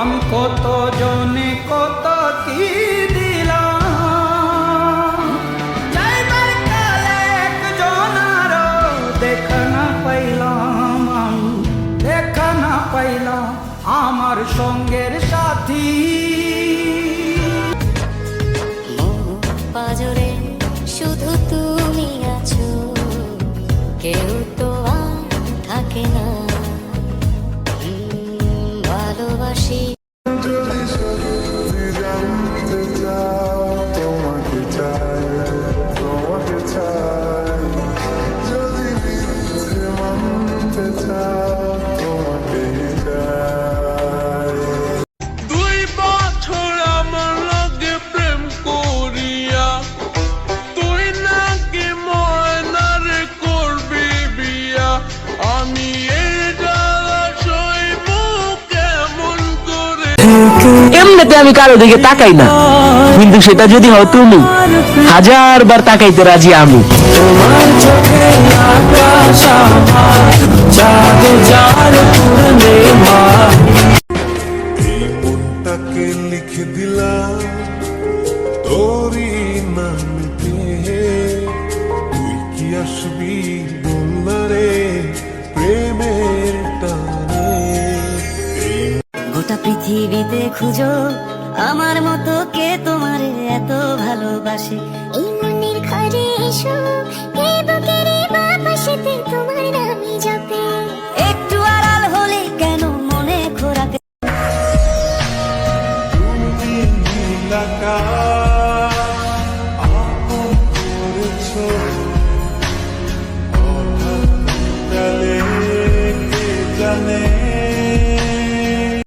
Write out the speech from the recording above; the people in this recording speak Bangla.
আমি কত জনে কত কি দিলাম, যাইবার কালে একজন আরো দেখা না পাইলাম, আমি দেখা না পাইলাম আমার সঙ্গের সাথী। পাজরে শুধু তুমি আছো, কেউ তো আর থাকে না। ভালোবাসি এমনিতে আমি কারো দিকে তাকাই না, কিন্তু সেটা যদি হয় তুমি, 1000 বার তাকাইতে রাজি আমি। তোমার চোখে আকাশ আমার, চাঁদ যার পূর্ণিমা। এই মনটাকে লিখে দিলাম তোরই নামে, তুই কি আসবি বলনারে প্রেমের টানে। গোটা পৃথিবীতে খুঁজো আমার মতো কে তোমারে এত ভালোবাসে। এই মনের ঘরে এসো, এই বুকের বাপাশেতে তোমার